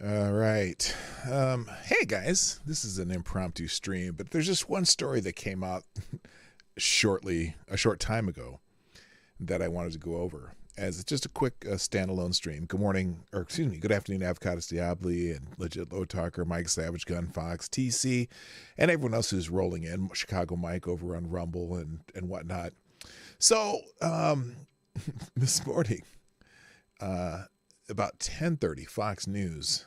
All right. Hey guys, this is an impromptu stream, but there's just one story that came out a short time ago, that I wanted to go over as just a quick standalone stream. Good morning, or excuse me, good afternoon, Avocados Diabli and Legit Low Talker, Mike Savage, Gun Fox, TC, and everyone else who's rolling in, Chicago Mike over on Rumble and whatnot. So this morning, about 10:30, Fox News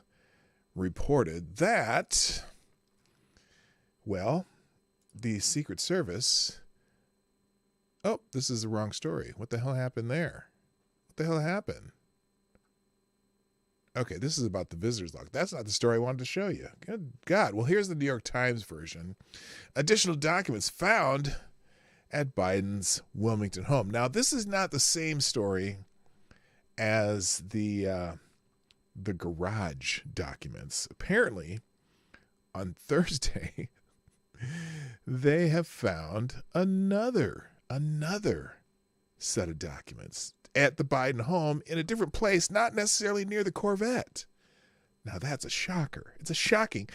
reported that, well, the Secret Service... Oh, this is the wrong story. What the hell happened there? What the hell happened? Okay, this is about the visitors log. That's not the story I wanted to show you. Good God. Well, here's the New York Times version. Additional documents found at Biden's Wilmington home. Now, this is not the same story as the garage documents. Apparently, on Thursday, they have found another set of documents at the Biden home in a different place, not necessarily near the Corvette. Now that's a shocker. It's a shocking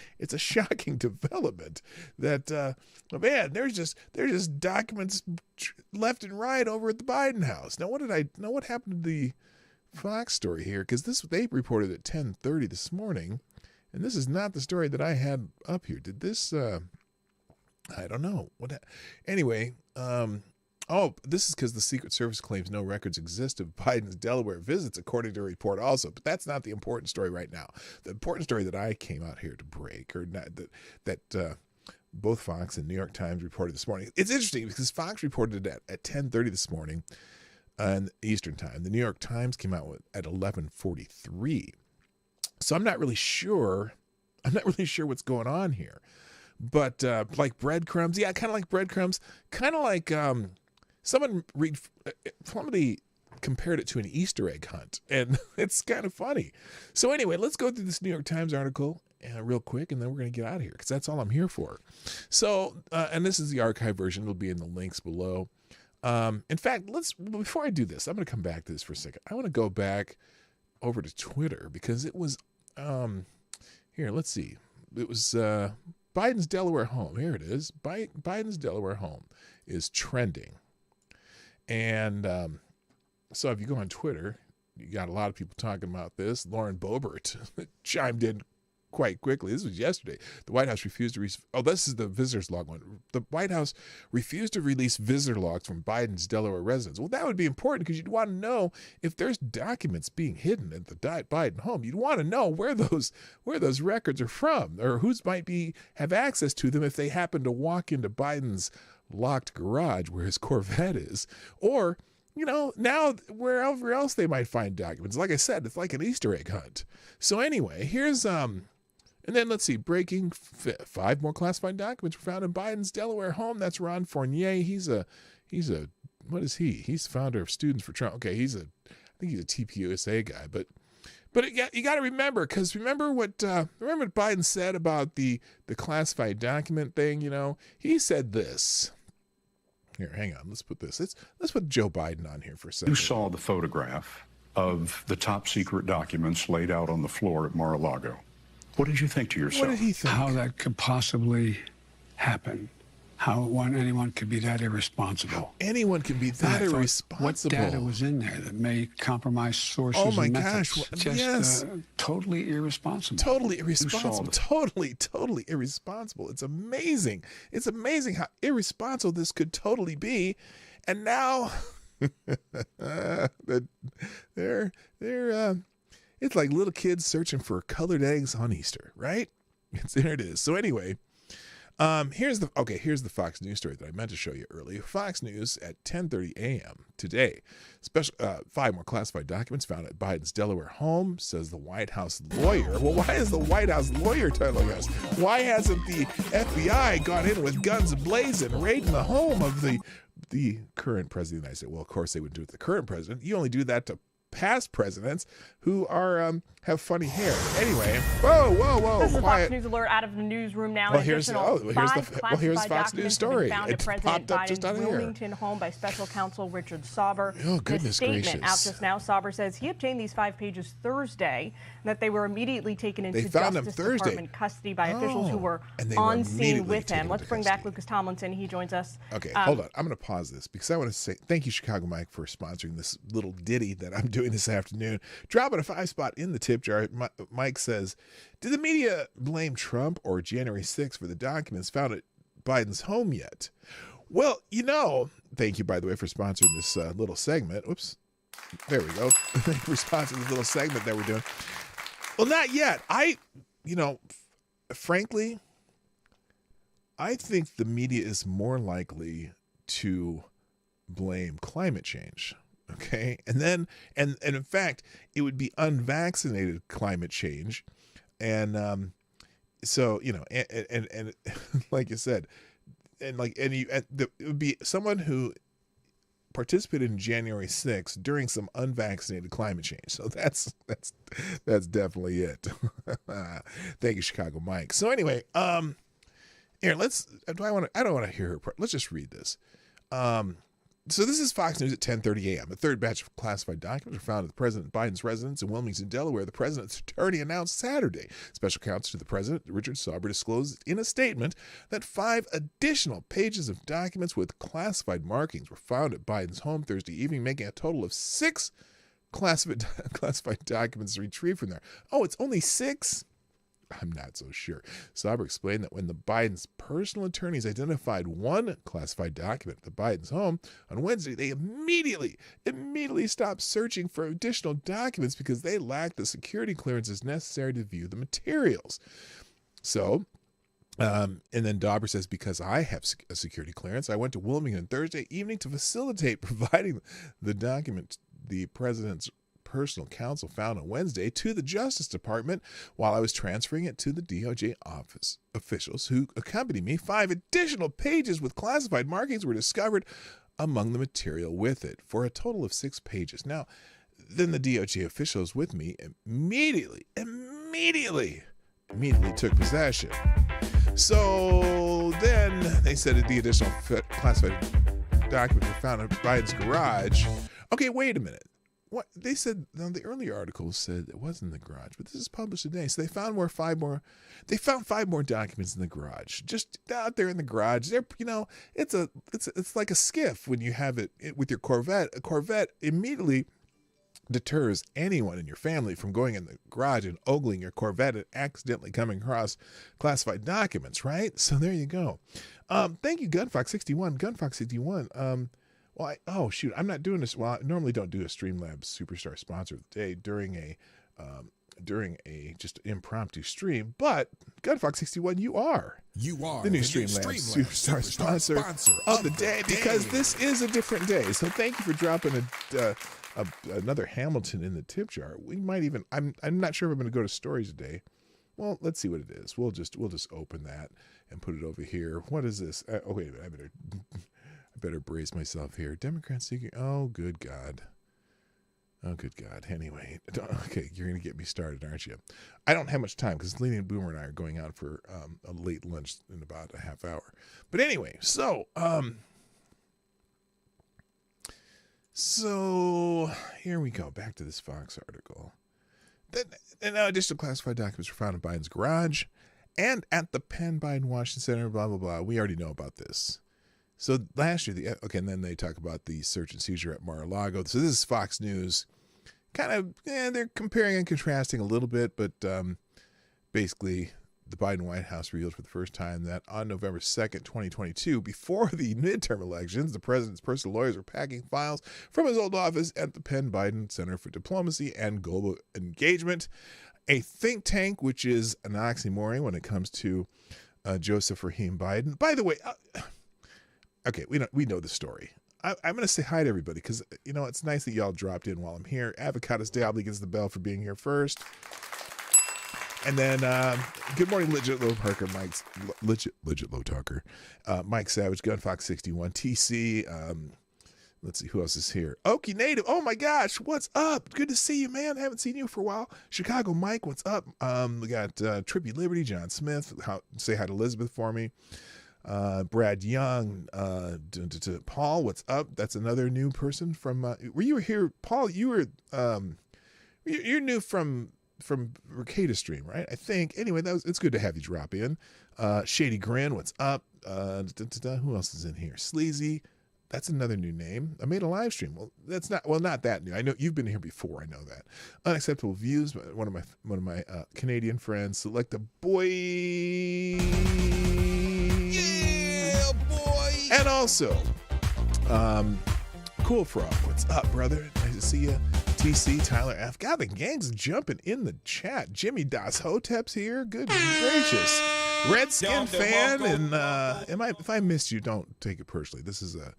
development that, man, there's just documents left and right over at the Biden house. Now what happened to the Fox story here? Because they reported at 10:30 this morning, and this is not the story that I had up here. Did this, I don't know. Anyway, this is because the Secret Service claims no records exist of Biden's Delaware visits, according to a report also. But that's not the important story right now. The important story that I came out here to break, or not, that both Fox and New York Times reported this morning. It's interesting because Fox reported it at 10:30 this morning on Eastern Time. The New York Times came out at 11:43. So I'm not really sure what's going on here. But like breadcrumbs, yeah, kind of like breadcrumbs, kind of like somebody compared it to an Easter egg hunt, and it's kind of funny. So anyway, let's go through this New York Times article real quick, and then we're going to get out of here because that's all I'm here for. So, and this is the archive version. It'll be in the links below. In fact, before I do this, I'm going to come back to this for a second. I want to go back over to Twitter because it was, here, let's see. It was Biden's Delaware home. Here it is. Biden's Delaware home is trending. And so if you go on Twitter, you got a lot of people talking about this. Lauren Boebert chimed in quite quickly. This was yesterday. The White House refused to this is the visitors log one. The White House refused to release visitor logs from Biden's Delaware residence. Well, that would be important because you'd want to know if there's documents being hidden at the Biden home. You'd want to know where those records are from, or who's might have access to them if they happen to walk into Biden's locked garage where his Corvette is, or now wherever else they might find documents. Like I said, it's like an Easter egg hunt. So anyway, here's and then let's see, breaking 5 more classified documents were found in Biden's Delaware home. That's Ron Fournier. He's a what is he? He's the founder of Students for Trump. Okay, I think he's a TPUSA guy, but you got to remember, because remember what Biden said about the classified document thing. He said this. Here, hang on. Let's put this. Let's put Joe Biden on here for a second. You saw the photograph of the top secret documents laid out on the floor at Mar-a-Lago. What did you think to yourself? What did he think? How that could possibly happen. How anyone could be that irresponsible. How anyone can be that irresponsible. What data was in there that may compromise sources and methods? Oh my gosh. Just totally irresponsible. Totally irresponsible. Totally irresponsible. It's amazing. It's amazing how irresponsible this could totally be. And now it's like little kids searching for colored eggs on Easter, right? There it is. So anyway, here's the Fox News story that I meant to show you earlier. Fox News at 10:30 a.m. today. Special 5 more classified documents found at Biden's Delaware home, says the White House lawyer. Well, why is the White House lawyer telling us? Why hasn't the FBI gone in with guns ablazing, raiding the home of the current president of the United States? Well, of course they wouldn't do it to the current president. You only do that to past presidents who are have funny hair. Anyway, whoa, This is a quiet. Fox News alert out of the newsroom now. Well, An here's additional here's five Fox classified News documents have been story. found It at President popped up just out Biden's of here. Wilmington home by special counsel Richard Sauber. Oh, goodness In a statement gracious. out just now, Sauber says he obtained these 5 pages Thursday, and that they were immediately taken into They found them Justice Thursday. Department custody by officials who were And they were on scene immediately with taken him. Let's into bring back custody. Lucas Tomlinson. He joins us. Okay, hold on. I'm going to pause this because I want to say thank you, Chicago Mike, for sponsoring this little ditty that I'm doing this afternoon. Dropping a 5 spot in the tip jar. Mike says, did the media blame Trump or January 6th for the documents found at Biden's home yet? Well, thank you, by the way, for sponsoring this little segment. Whoops. There we go. Thank you for sponsoring this little segment that we're doing. Well, not yet. Frankly, I think the media is more likely to blame climate change. Okay. And then, and in fact, it would be unvaccinated climate change. And, so, and like you said, it would be someone who participated in January 6th during some unvaccinated climate change. So that's definitely it. Thank you, Chicago Mike. So anyway, here, I don't want to hear her. Let's just read this. So this is Fox News at 10:30 a.m. A third batch of classified documents were found at President Biden's residence in Wilmington, Delaware. The president's attorney announced Saturday. Special counsel to the president, Richard Sauber, disclosed in a statement that 5 additional pages of documents with classified markings were found at Biden's home Thursday evening, making a total of 6 classified documents retrieved from there. Oh, it's only 6? I'm not so sure. Sauber explained that when the Biden's personal attorneys identified one classified document at the Biden's home on Wednesday, they immediately stopped searching for additional documents because they lacked the security clearances necessary to view the materials. So, and then Dauber says, because I have a security clearance, I went to Wilmington Thursday evening to facilitate providing the document the president's personal counsel found on Wednesday to the Justice Department while I was transferring it to the DOJ office. Officials who accompanied me, 5 additional pages with classified markings were discovered among the material with it for a total of 6 pages. Now, then the DOJ officials with me immediately took possession. So then they said that the additional classified documents were found in Biden's garage. Okay, wait a minute. What they said, now the earlier article said it wasn't in the garage, but this is published today. So they found 5 more documents in the garage, just out there in the garage. They're, it's like a skiff when you have it with your Corvette. A Corvette immediately deters anyone in your family from going in the garage and ogling your Corvette and accidentally coming across classified documents, right? So there you go. Thank you, Gunfox61. Gunfox61. Well, I'm not doing this. Well, I normally don't do a Streamlabs Superstar sponsor of the day during a just impromptu stream, but Gunfox61, you are the new Streamlabs Superstar sponsor of the day because this is a different day. So thank you for dropping another Hamilton in the tip jar. We might even. I'm not sure if I'm going to go to stories today. Well, let's see what it is. We'll just open that and put it over here. What is this? Wait a minute. I better brace myself here. Democrats seeking. Oh, good God. Anyway, okay, you're going to get me started, aren't you? I don't have much time because Lena and Boomer and I are going out for a late lunch in about a half hour. But anyway, so here we go. Back to this Fox article. And now additional classified documents were found in Biden's garage and at the Penn Biden Washington Center, blah, blah, blah. We already know about this. So last year, and then they talk about the search and seizure at Mar-a-Lago. So this is Fox News. Kind of, they're comparing and contrasting a little bit, but basically the Biden White House revealed for the first time that on November 2nd, 2022, before the midterm elections, the president's personal lawyers were packing files from his old office at the Penn Biden Center for Diplomacy and Global Engagement, a think tank, which is an oxymoron when it comes to Joseph Rahim Biden. By the way, okay, we know the story. I'm going to say hi to everybody because, it's nice that y'all dropped in while I'm here. Avocados Diablo gets the bell for being here first. And then, good morning, Legit Low Parker, Legit Low Talker, Mike Savage, Gunfox61, TC, Let's see who else is here. Okie Native. Oh my gosh, what's up? Good to see you, man. Haven't seen you for a while. Chicago Mike, what's up? We got Trippy Liberty, John Smith. Say hi to Elizabeth for me. Brad Young, Paul, what's up? That's another new person from. Were you here, Paul? You were you're new from Ricada Stream, right? I think. Anyway, it's good to have you drop in. Shady Grin, what's up? Who else is in here? Sleazy. That's another new name. I made a live stream. Well, that's not that new. I know you've been here before. I know that. Unacceptable Views. One of my Canadian friends. Select a boy. Yeah, boy. And also, Cool Frog. What's up, brother? Nice to see you. TC, Tyler F. God, the gang's jumping in the chat. Jimmy Das Hotep's here. Good gracious. Redskin fan. And if I missed you, don't take it personally. This is a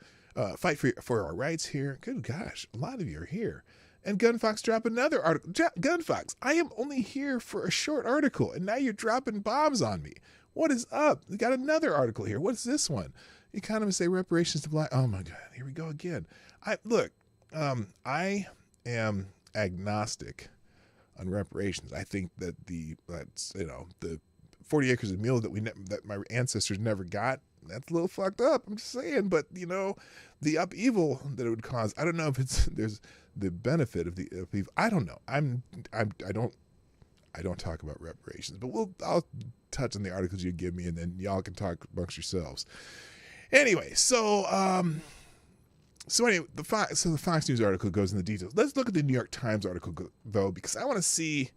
fight for our rights here. Good gosh, a lot of you are here. And Gunfox drop another article. Gunfox, I am only here for a short article, and now you're dropping bombs on me. What is up? We got another article here. What is this one? Economists say reparations to black. Oh my God, here we go again. I am agnostic on reparations. I think that the 40 acres of mule that my ancestors never got, that's a little fucked up. I'm just saying, but the upheaval that it would cause, I don't know if there's the benefit of the upheaval. I don't know. I don't talk about reparations, but I'll touch on the articles you give me, and then y'all can talk amongst yourselves. Anyway, so anyway, the Fox News article goes in the details. Let's look at the New York Times article though, because I want to see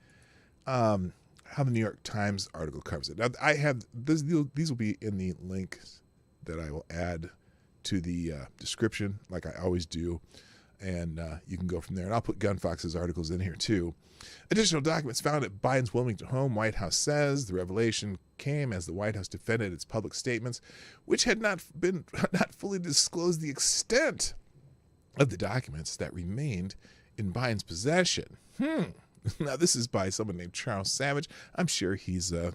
how the New York Times article covers it. Now, I have these will be in the links that I will add to the description, like I always do, and you can go from there. And I'll put Gunfox's articles in here too. Additional documents found at Biden's Wilmington home. White House says the revelation came as the White House defended its public statements, which had not fully disclosed the extent of the documents that remained in Biden's possession. Now, this is by someone named Charles Savage. I'm sure he's, it's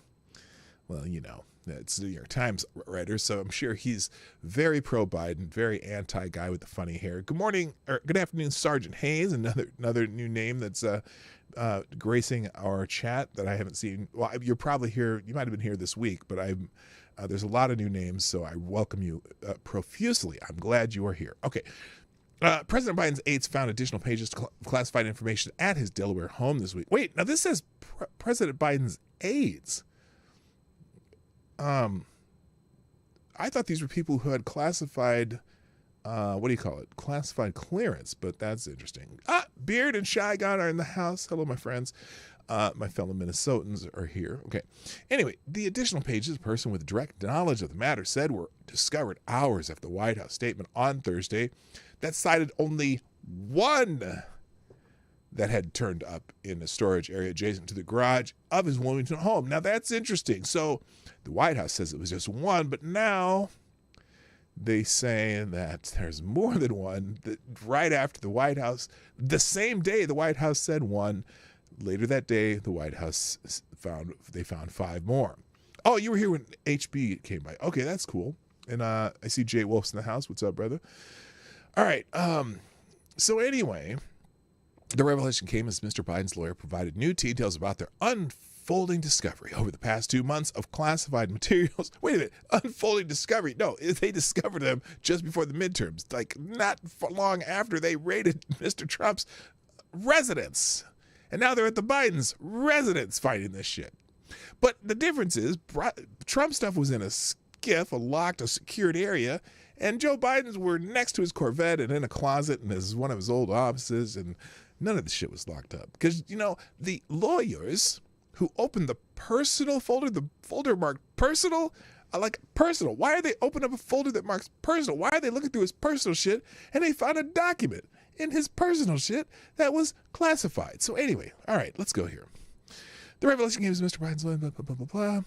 the New York Times writer, so I'm sure he's very pro-Biden, very anti-guy with the funny hair. Good morning, or good afternoon, Sergeant Hayes, another new name that's gracing our chat that I haven't seen. Well, you're probably here. You might have been here this week, but there's a lot of new names, so I welcome you profusely. I'm glad you are here. Okay. President Biden's aides found additional pages of classified information at his Delaware home this week. Wait, now this says President Biden's aides. I thought these were people who had classified, classified clearance, but that's interesting. Beard and Shy God are in the house. Hello, my friends. My fellow Minnesotans are here. Okay. Anyway, the additional pages, a person with direct knowledge of the matter said, were discovered hours after the White House statement on Thursday that cited only one that had turned up in a storage area adjacent to the garage of his Wilmington home. Now, that's interesting. So the White House says it was just one, but now they say that there's more than one. That right after the White House, the same day the White House said one, later that day, the White House found 5 more. Oh, you were here when HB came by. Okay, that's cool. And I see Jay Wolf's in the house. What's up, brother? All right. So anyway, the revelation came as Mr. Biden's lawyer provided new details about their unfolding discovery over the past 2 months of classified materials. Wait a minute. Unfolding discovery. No, they discovered them just before the midterms, like not long after they raided Mr. Trump's residence. And now they're at the Biden's residence fighting this shit. But the difference is Trump stuff was in a skiff, a locked, a secured area, and Joe Biden's were next to his Corvette and in a closet in one of his old offices, and none of the shit was locked up. Because, the lawyers who opened the personal folder, the folder marked personal, personal. Why are they opening up a folder that marks personal? Why are they looking through his personal shit and they found a document in his personal shit that was classified? So anyway, all right, let's go here. The revelation came as Mr. Biden's blah, blah, blah, blah, blah.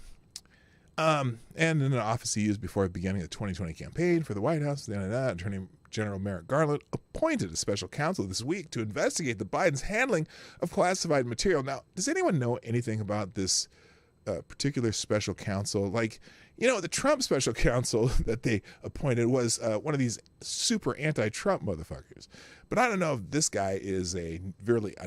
And in an office he used before the beginning of the 2020 campaign for the White House, Attorney General Merrick Garland appointed a special counsel this week to investigate the Biden's handling of classified material. Now, does anyone know anything about this particular special counsel? The Trump special counsel that they appointed was one of these super anti-Trump motherfuckers. But I don't know if this guy is a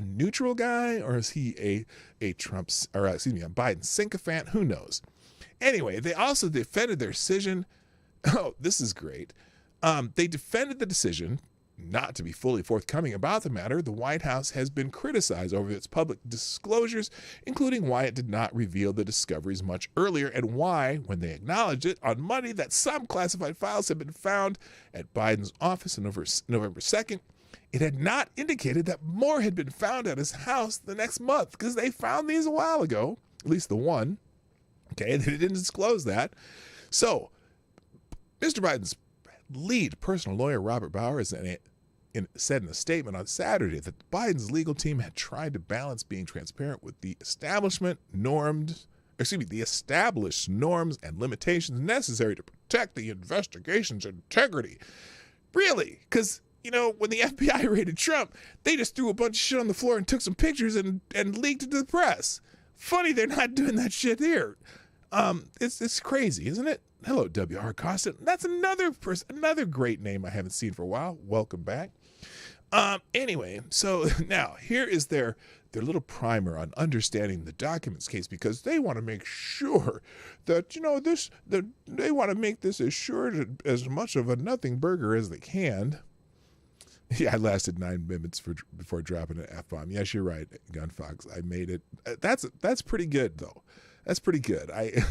neutral guy, or is he a Biden sycophant? Who knows? Anyway, they also defended their decision. Oh, this is great. They defended the decision not to be fully forthcoming about the matter. The White House has been criticized over its public disclosures, including why it did not reveal the discoveries much earlier, and why, when they acknowledged it on Monday that some classified files had been found at Biden's office on November 2nd, it had not indicated that more had been found at his house the next month, because they found these a while ago, at least the one. Okay, they didn't disclose that. So, Mr. Biden's lead personal lawyer, Robert Bauer, said in a statement on Saturday that Biden's legal team had tried to balance being transparent with the established norms and limitations necessary to protect the investigation's integrity. Really? Because, when the FBI raided Trump, they just threw a bunch of shit on the floor and took some pictures and leaked it to the press. Funny they're not doing that shit here. It's crazy, isn't it? Hello, W.R. Costin. That's another great name I haven't seen for a while. Welcome back. Anyway, so now here is their little primer on understanding the documents case, because they want to make sure that, they want to make this as much of a nothing burger as they can. Yeah, I lasted 9 minutes before dropping an F-bomb. Yes, you're right, Gun Fox. I made it. That's pretty good, though. That's pretty good. I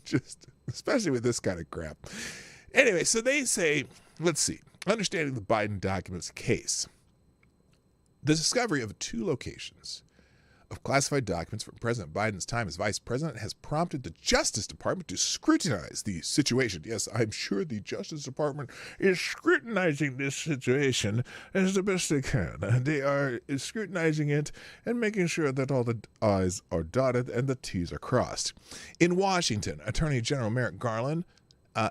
just, especially with this kind of crap. Anyway, so they say, let's see, understanding the Biden documents case. The discovery of 2 locations of classified documents from President Biden's time as vice president has prompted the Justice Department to scrutinize the situation. Yes, I'm sure the Justice Department is scrutinizing this situation as the best they can. They are scrutinizing it and making sure that all the I's are dotted and the T's are crossed. In Washington, Attorney General Merrick Garland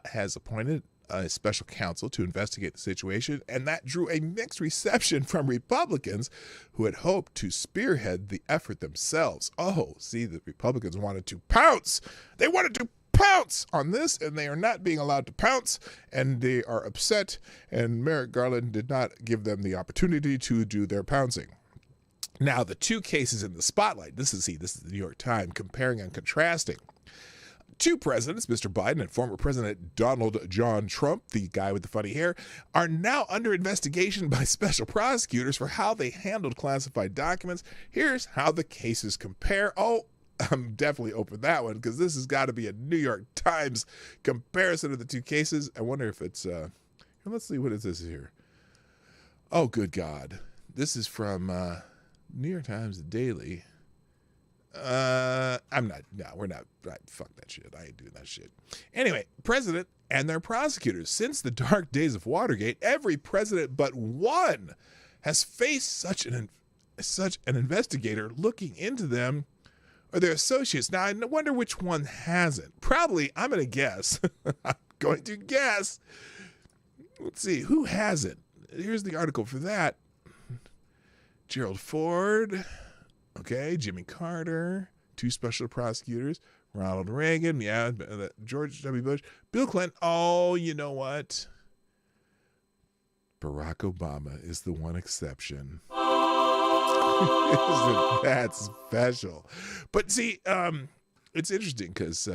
has appointed a special counsel to investigate the situation, and that drew a mixed reception from Republicans who had hoped to spearhead the effort themselves. Oh, see, the Republicans wanted to pounce. They wanted to pounce on this, and they are not being allowed to pounce, and they are upset, and Merrick Garland did not give them the opportunity to do their pouncing. Now, the 2 cases in the spotlight, this is the New York Times, comparing and contrasting. 2 presidents, Mr. Biden and former President Donald John Trump, the guy with the funny hair, are now under investigation by special prosecutors for how they handled classified documents. Here's how the cases compare. Oh, I'm definitely open that one, because this has got to be a New York Times comparison of the 2 cases. I wonder if it's, let's see, what is this here? Oh, good God. This is from New York Times Daily. We're not, fuck that shit. I ain't doing that shit. Anyway, president and their prosecutors. Since the dark days of Watergate, every president but one has faced such an investigator looking into them or their associates. Now, I wonder which one hasn't. Probably, I'm going to guess. Let's see, who hasn't? Here's the article for that. Gerald Ford. Okay, Jimmy Carter, 2 special prosecutors, Ronald Reagan, George W. Bush, Bill Clinton. Oh, you know what? Barack Obama is the one exception. Isn't that special? But see, it's interesting because,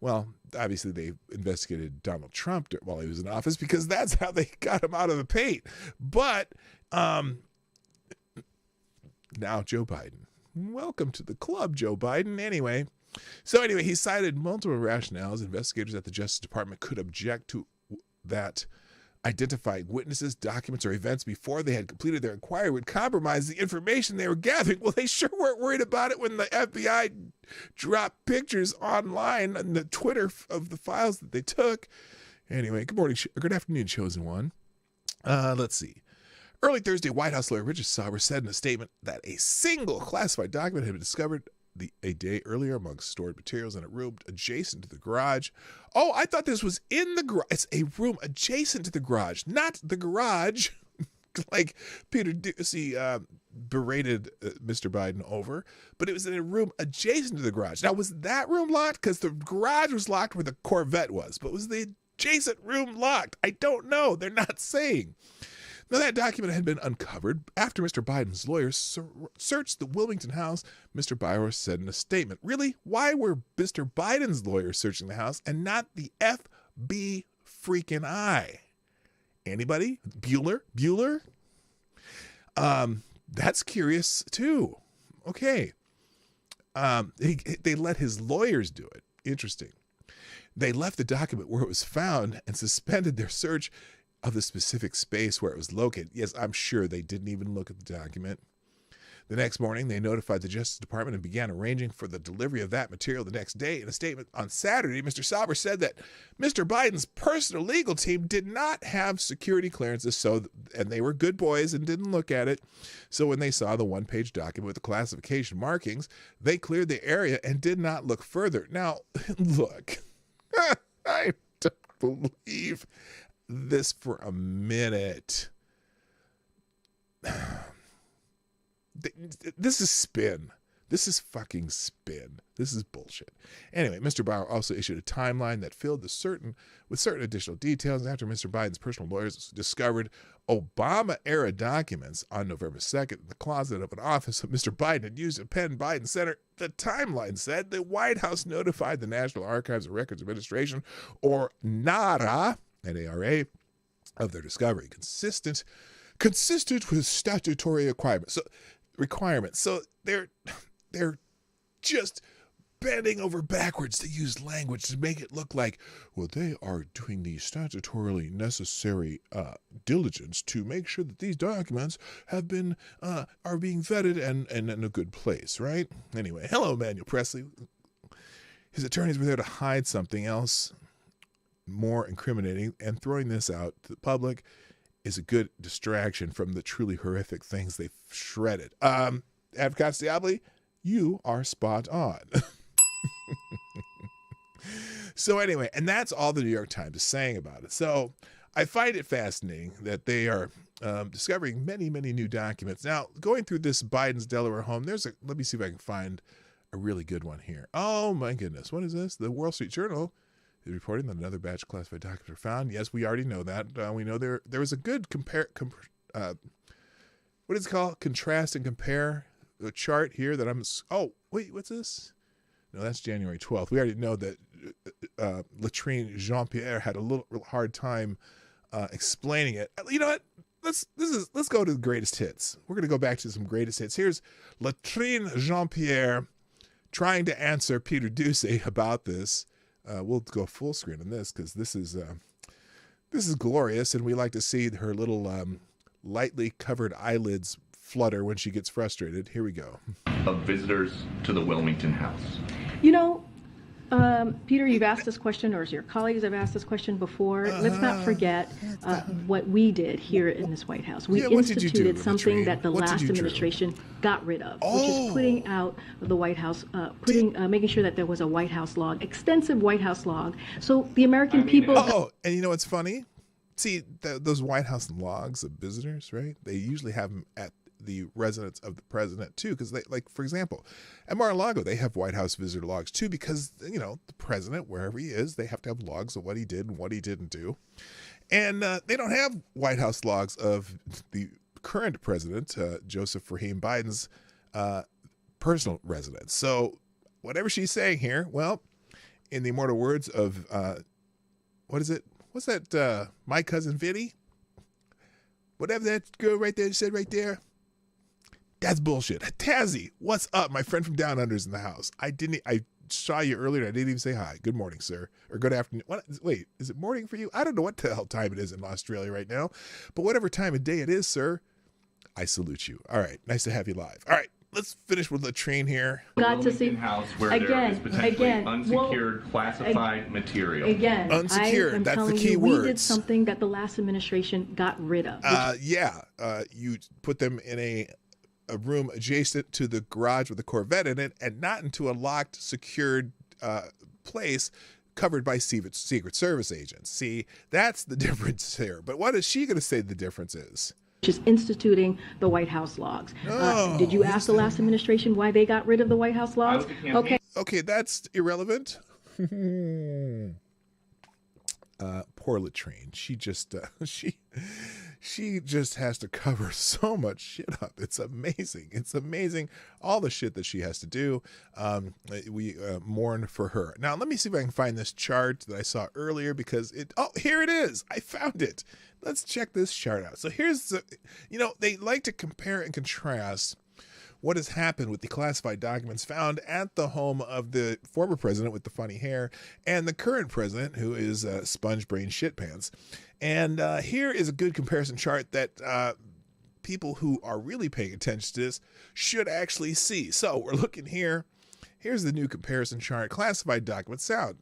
obviously they investigated Donald Trump while he was in office, because that's how they got him out of the paint. But now Joe Biden. Welcome to the club, Joe Biden. Anyway, he cited multiple rationales. Investigators at the Justice Department could object to that identifying witnesses, documents, or events before they had completed their inquiry would compromise the information they were gathering. Well, they sure weren't worried about it when the FBI dropped pictures online on the Twitter of the files that they took. Anyway, good afternoon, chosen one. Let's see. Early Thursday, White House lawyer Richard Sauber said in a statement that a single classified document had been discovered a day earlier amongst stored materials in a room adjacent to the garage. Oh, I thought this was in the garage. It's a room adjacent to the garage, not the garage, like Bill berated Mr. Biden over, but it was in a room adjacent to the garage. Now, was that room locked? Because the garage was locked where the Corvette was, but was the adjacent room locked? I don't know. They're not saying. Now, that document had been uncovered after Mr. Biden's lawyers searched the Wilmington house. Mr. Byers said in a statement, really? Why were Mr. Biden's lawyers searching the house and not the FBI freaking I? Anybody? Bueller? That's curious too. Okay. They let his lawyers do it. Interesting. They left the document where it was found and suspended their search of the specific space where it was located. Yes, I'm sure they didn't even look at the document. The next morning, they notified the Justice Department and began arranging for the delivery of that material the next day. In a statement on Saturday, Mr. Sauber said that Mr. Biden's personal legal team did not have security clearances, and they were good boys and didn't look at it. So when they saw the one-page document with the classification markings, they cleared the area and did not look further. Now, look, I don't believe this for a minute. This is spin. This is fucking spin. This is bullshit. Anyway, Mr. Bauer also issued a timeline that filled with certain additional details after Mr. Biden's personal lawyers discovered Obama-era documents on November 2nd in the closet of an office that Mr. Biden had used at Penn Biden Center. The timeline said the White House notified the National Archives and Records Administration, or NARA, N-A-R-A, of their discovery, consistent with statutory requirements. So they're just bending over backwards to use language to make it look like, well, they are doing the statutorily necessary diligence to make sure that these documents have been are being vetted and in a good place, right? Anyway, hello, Manuel Presley. His attorneys were there to hide something else more incriminating, and throwing this out to the public is a good distraction from the truly horrific things they've shredded. Advocates Diabli, you are spot on. So anyway, and that's all the New York Times is saying about it. So I find it fascinating that they are discovering many, many new documents. Now, going through this Biden's Delaware home, let me see if I can find a really good one here. Oh my goodness, what is this? The Wall Street Journal is reporting that another batch of classified documents were found. Yes, we already know that. We know there was a good what is it called? Contrast and compare a chart here that oh, wait, what's this? No, that's January 12th. We already know that Latrine Jean-Pierre had a little hard time explaining it. You know what? Let's go to the greatest hits. We're going to go back to some greatest hits. Here's Latrine Jean-Pierre trying to answer Peter Doocy about this. We'll go full screen on this because this is glorious, and we like to see her little lightly covered eyelids flutter when she gets frustrated. Here we go. Of visitors to the Wilmington house. You know, Peter, you've asked this question, or your colleagues have asked this question before. Let's not forget what we did here in this White House. We instituted something that the last administration got rid of, which is putting out the White House, making sure that there was a White House log, extensive White House log. So the American people. Oh, and you know what's funny? See, those White House logs of visitors, right? They usually have them at the residence of the president too, because they, like, for example, at Mar-a-Lago they have White House visitor logs too, because the president, wherever he is, they have to have logs of what he did and what he didn't do, and they don't have White House logs of the current president, Joseph Rahim Biden's personal residence. So whatever she's saying here, well, in the immortal words of what is it? What's that? My Cousin Vinny. Whatever that girl right there said right there. That's bullshit. Tazzy, what's up? My friend from Down Under's in the house. I saw you earlier. I didn't even say hi. Good morning, sir. Or good afternoon. Wait, is it morning for you? I don't know what the hell time it is in Australia right now. But whatever time of day it is, sir, I salute you. All right. Nice to have you live. All right. Let's finish with Latrine here. Got to see house where there is potentially unsecured classified material. Again, unsecured. That's the key word. We did something that the last administration got rid of. You put them in a room adjacent to the garage with the Corvette in it, and not into a locked, secured place covered by Secret Service agents. See, that's the difference here. But what is she going to say the difference is? is instituting the White House logs. Did you ask the last administration why they got rid of the White House logs? Okay, that's irrelevant. Poor Latrine. She just she just has to cover so much shit up. It's amazing. It's amazing all the shit that she has to do. We mourn for her. Now let me see if I can find this chart that I saw earlier, because here it is. I found it. Let's check this chart out. So here's the, they like to compare and contrast what has happened with the classified documents found at the home of the former president with the funny hair and the current president, who is sponge brain shit pants. And here is a good comparison chart that people who are really paying attention to this should actually see. So we're looking here. Here's the new comparison chart. Classified documents found.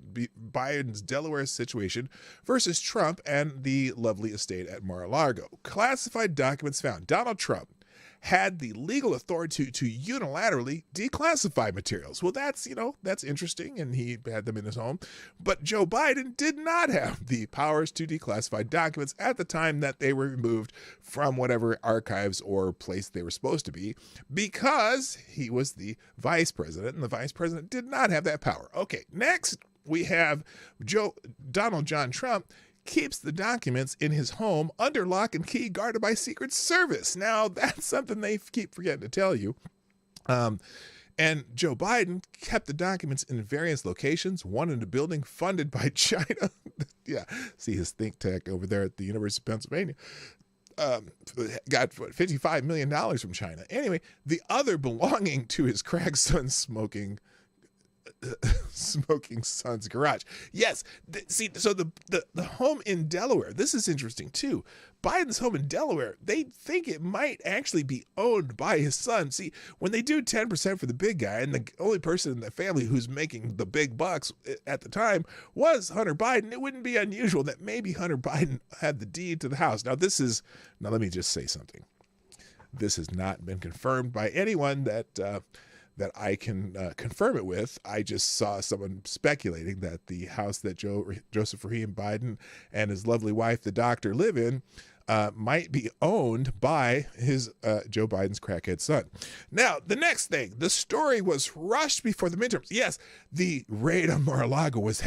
Biden's Delaware situation versus Trump and the lovely estate at Mar-a-Lago. Classified documents found. Donald Trump had the legal authority to unilaterally declassify materials. Well, that's interesting, and he had them in his home. But Joe Biden did not have the powers to declassify documents at the time that they were removed from whatever archives or place they were supposed to be, because he was the vice president, and the vice president did not have that power. Okay, next we have Donald John Trump keeps the documents in his home under lock and key, guarded by Secret Service. Now, that's something they keep forgetting to tell you. And Joe Biden kept the documents in various locations, one in a building funded by China. Yeah, see his think tank over there at the University of Pennsylvania. Got $55 million from China. Anyway, the other belonging to his crack son smoking son's garage. Yes. So the home in Delaware, this is interesting too. Biden's home in Delaware, they think it might actually be owned by his son. See, when they do 10% for the big guy, and the only person in the family who's making the big bucks at the time was Hunter Biden, it wouldn't be unusual that maybe Hunter Biden had the deed to the house. Now let me just say something. This has not been confirmed by anyone that I can confirm it with. I just saw someone speculating that the house that Joseph Rahim Biden and his lovely wife, the doctor, live in might be owned by his Joe Biden's crackhead son. Now, the next thing, the story was rushed before the midterms. Yes, the raid on Mar-a-Lago was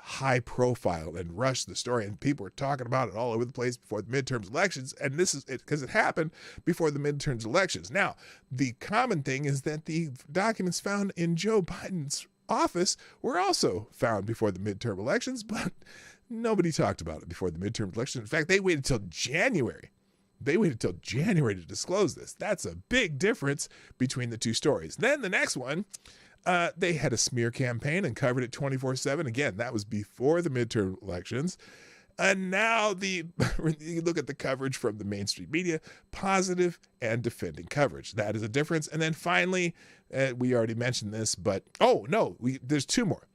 high profile and rushed the story, and people were talking about it all over the place before the midterms elections. And this is it because it happened before the midterms elections. Now, the common thing is that the documents found in Joe Biden's office were also found before the midterm elections, but nobody talked about it before the midterm elections. In fact, they waited till January. To disclose this. That's a big difference between the two stories. Then the next one, they had a smear campaign and covered it 24/7. Again, that was before the midterm elections. And now you look at the coverage from the mainstream media, positive and defending coverage. That is a difference. And then finally, we already mentioned this, but there's two more.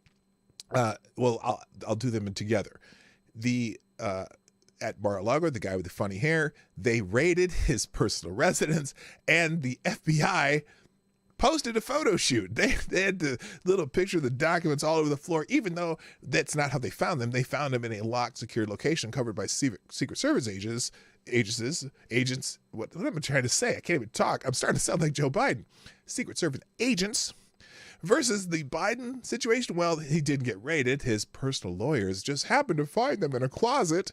I'll do them together. At Mar-a-Lago, the guy with the funny hair, they raided his personal residence, and the FBI posted a photo shoot. They had the little picture of the documents all over the floor, even though that's not how they found them. They found them in a locked, secured location covered by Secret Service agents. What am I trying to say? I can't even talk. I'm starting to sound like Joe Biden. Secret Service agents. Versus the Biden situation, well, he didn't get raided. His personal lawyers just happened to find them in a closet.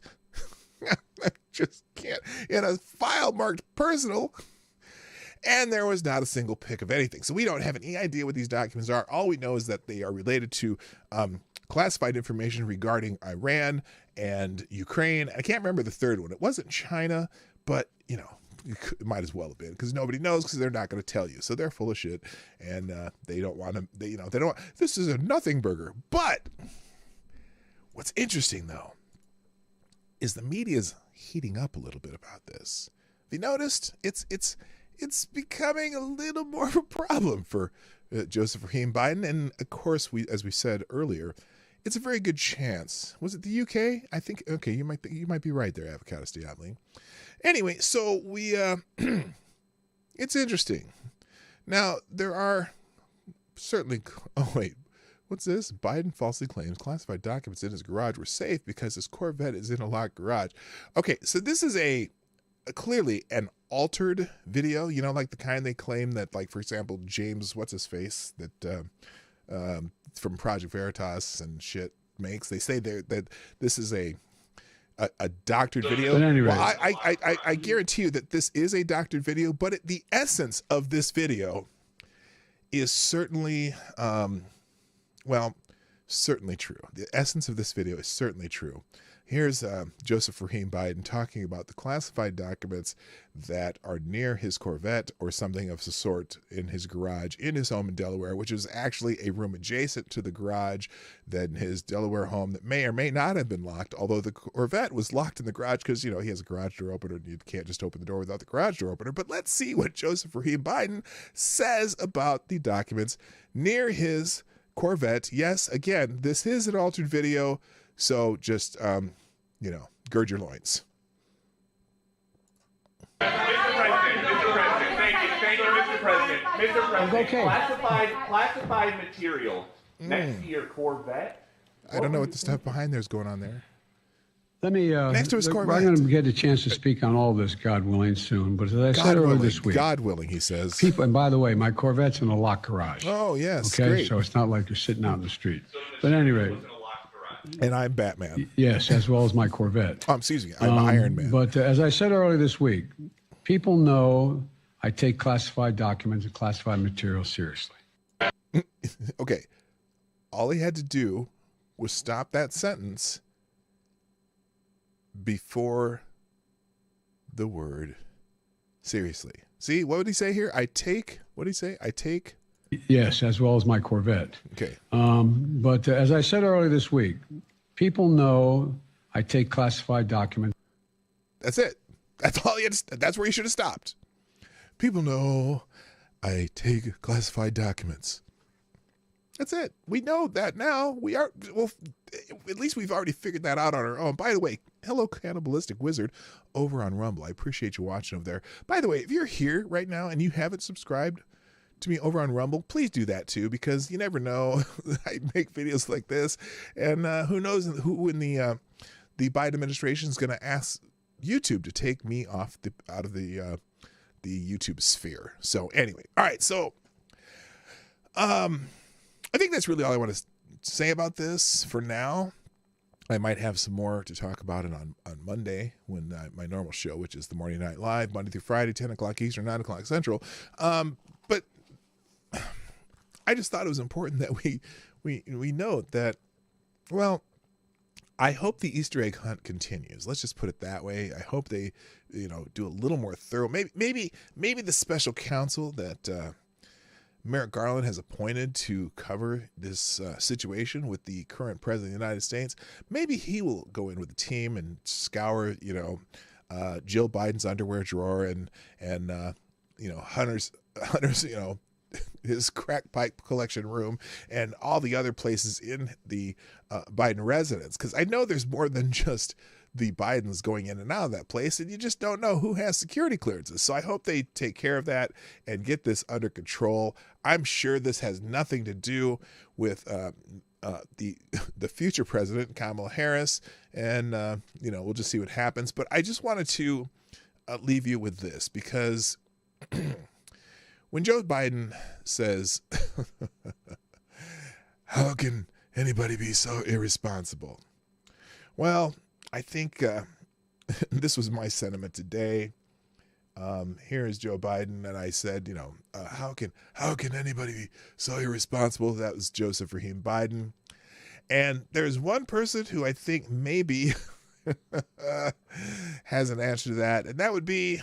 I just can't. In a file marked personal. And there was not a single pic of anything. So we don't have any idea what these documents are. All we know is that they are related to classified information regarding Iran and Ukraine. I can't remember the third one. It wasn't China, but, it might as well have been, because nobody knows, because they're not going to tell you. So they're full of shit, and they don't want to, they don't want, this is a nothing burger. But what's interesting, though, is the media's heating up a little bit about this. Have you noticed? It's becoming a little more of a problem for Joseph Rahim Biden. And of course, as we said earlier, it's a very good chance. Was it the UK? I think, okay, you might be right there, Avocado Stiatli. Anyway, so it's interesting. Now, there are certainly, what's this? Biden falsely claims classified documents in his garage were safe because his Corvette is in a locked garage. Okay, so this is a clearly an altered video, you know, like the kind they claim that, like, for example, James, what's his face, that from Project Veritas and shit makes. They say that this is a doctored video. But anyway, well, I guarantee you that this is a doctored video, but the essence of this video is certainly, certainly true. The essence of this video is certainly true. Here's Joseph Rahim Biden talking about the classified documents that are near his Corvette or something of the sort in his garage in his home in Delaware, which is actually a room adjacent to the garage than his Delaware home that may or may not have been locked, although the Corvette was locked in the garage because, you know, he has a garage door opener and you can't just open the door without the garage door opener. But let's see what Joseph Rahim Biden says about the documents near his Corvette. Yes, again, this is an altered video. So just, you know, gird your loins. Mr. President, thank you, Mr. President. Mr. President, okay. Classified material next to your Corvette. I don't know what the stuff behind there is going on there. Let me. Next to his Corvette. I'm going to get a chance to speak on all this, God willing, soon. But as I said earlier this week, God willing, he says. people. And by the way, my Corvette's in a locked garage. Oh yes, Okay, great. so it's not like you're sitting out in the street. But anyway, And I'm Batman. yes, as well as my Corvette. Oh, excuse me, I'm Iron Man. But as I said earlier this week, people know I take classified documents and classified material seriously. Okay, all he had to do was stop that sentence before the word seriously. See, what would he say here? What did he say? I take. Yes, as well as my Corvette. Okay. But as I said earlier this week, people know I take classified documents. That's it. That's all. That's where you should have stopped. People know I take classified documents. That's it. We know that now. We are, well, at least we've already figured that out on our own. By the way, hello, Cannibalistic Wizard over on Rumble. I appreciate you watching over there. By the way, if you're here right now and you haven't subscribed to me over on Rumble, please do that too, because you never know. I make videos like this, and who knows who in the Biden administration is going to ask YouTube to take me out of the YouTube sphere. So anyway, all right. So I think that's really all I want to say about this for now. I might have some more to talk about it on Monday when my normal show, which is the Morning Night Live, Monday through Friday, 10 o'clock Eastern, 9 o'clock Central. But I just thought it was important that we note that, well, I hope the Easter egg hunt continues. Let's just put it that way. I hope they, do a little more thorough. Maybe the special counsel that Merrick Garland has appointed to cover this situation with the current president of the United States. Maybe he will go in with the team and scour, Jill Biden's underwear drawer and Hunter's, his crack pipe collection room and all the other places in the Biden residence. Because I know there's more than just the Bidens going in and out of that place, and you just don't know who has security clearances. So I hope they take care of that and get this under control. I'm sure this has nothing to do with the future president, Kamala Harris, and we'll just see what happens. But I just wanted to leave you with this, because when Joe Biden says, how can anybody be so irresponsible? Well, I think this was my sentiment today. Here is Joe Biden, and I said, how can anybody be so irresponsible? That was Joseph Rahim Biden. And there's one person who I think maybe has an answer to that, and that would be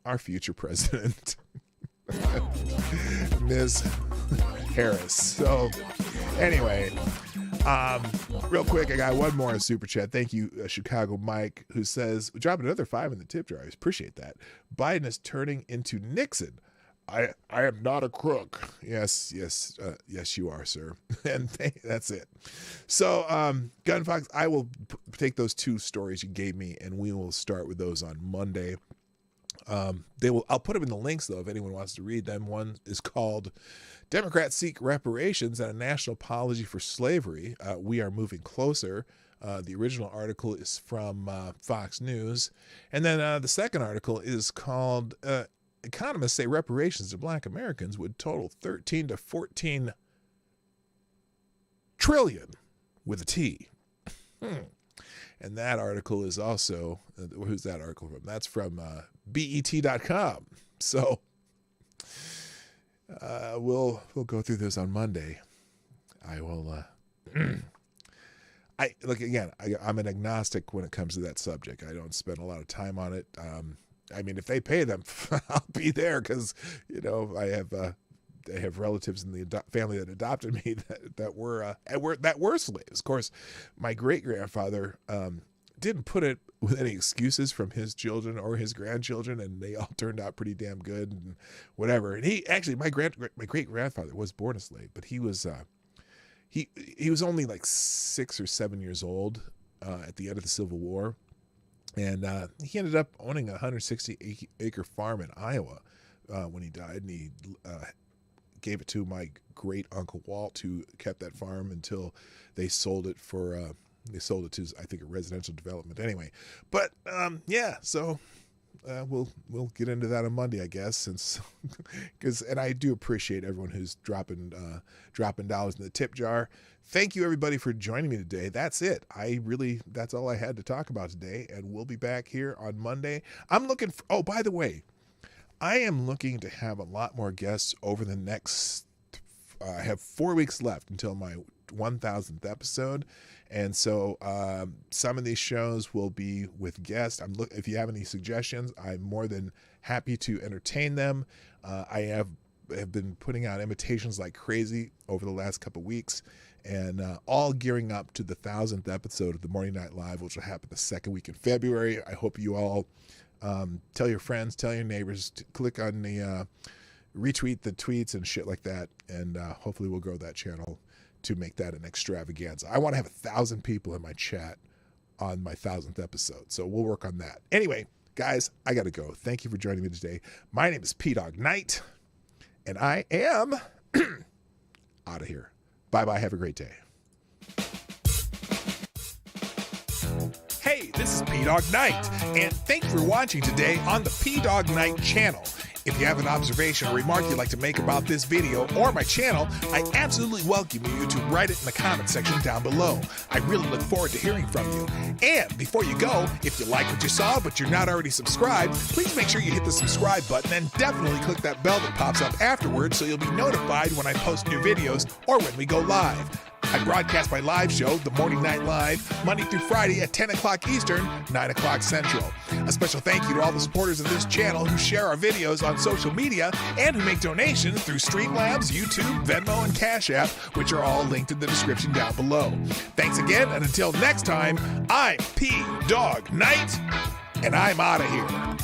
our future president, Ms. Harris. So anyway, real quick, I got one more super chat. Thank you, Chicago Mike, who says, dropping another 5 in the tip jar. I appreciate that. Biden is turning into Nixon. I am not a crook. Yes, you are, sir. And that's it. So, Gunfox, I will take those 2 stories you gave me, and we will start with those on Monday. I'll put them in the links, though, if anyone wants to read them. One is called Democrats Seek Reparations and a National Apology for Slavery. We are moving closer. The original article is from Fox News. And then the second article is called Economists Say Reparations to Black Americans would total 13 to 14 trillion with a T. And that article is also, who's that article from? That's from BET.com. So we'll go through this on Monday. I will. I'm an agnostic when it comes to that subject. I don't spend a lot of time on it. I mean, if they pay them, I'll be there because I have relatives in the family that adopted me that were slaves. Of course, my great grandfather didn't put it with any excuses from his children or his grandchildren, and they all turned out pretty damn good and whatever. And he actually, my great grandfather was born a slave, but he was only like 6 or 7 years old at the end of the Civil War, and he ended up owning a 160-acre farm in Iowa when he died, and he gave it to my great uncle Walt, who kept that farm until they sold it to, I think, a residential development. Anyway, but so we'll get into that on Monday, I guess, and I do appreciate everyone who's dropping dollars in the tip jar. Thank you, everybody, for joining me today. That's it. That's all I had to talk about today, and we'll be back here on Monday. By the way, I am looking to have a lot more guests over the next, I have 4 weeks left until my 1000th episode. And so some of these shows will be with guests. If you have any suggestions, I'm more than happy to entertain them. I have been putting out invitations like crazy over the last couple of weeks, and all gearing up to the 1000th episode of the Morning Night Live, which will happen the second week in February. I hope you all tell your friends, tell your neighbors, click on the retweet the tweets and shit like that, and hopefully we'll grow that channel to make that an extravaganza. I want to have 1,000 people in my chat on my 1000th episode, so we'll work on that. Anyway, guys, I gotta go. Thank you for joining me today. My name is Dawg Knight, and I am out of here. Bye-bye. Have a great day. Hey, this is Dawg Knight, and thank you for watching today on the Dawg Knight Channel. If you have an observation or remark you'd like to make about this video or my channel, I absolutely welcome you to write it in the comment section down below. I really look forward to hearing from you. And before you go, if you like what you saw but you're not already subscribed, please make sure you hit the subscribe button and definitely click that bell that pops up afterwards so you'll be notified when I post new videos or when we go live. I broadcast my live show, The Morning Night Live, Monday through Friday at 10 o'clock Eastern, 9 o'clock Central. A special thank you to all the supporters of this channel who share our videos on social media and who make donations through Streamlabs, YouTube, Venmo, and Cash App, which are all linked in the description down below. Thanks again, and until next time, I'm Dawg Knight, and I'm out of here.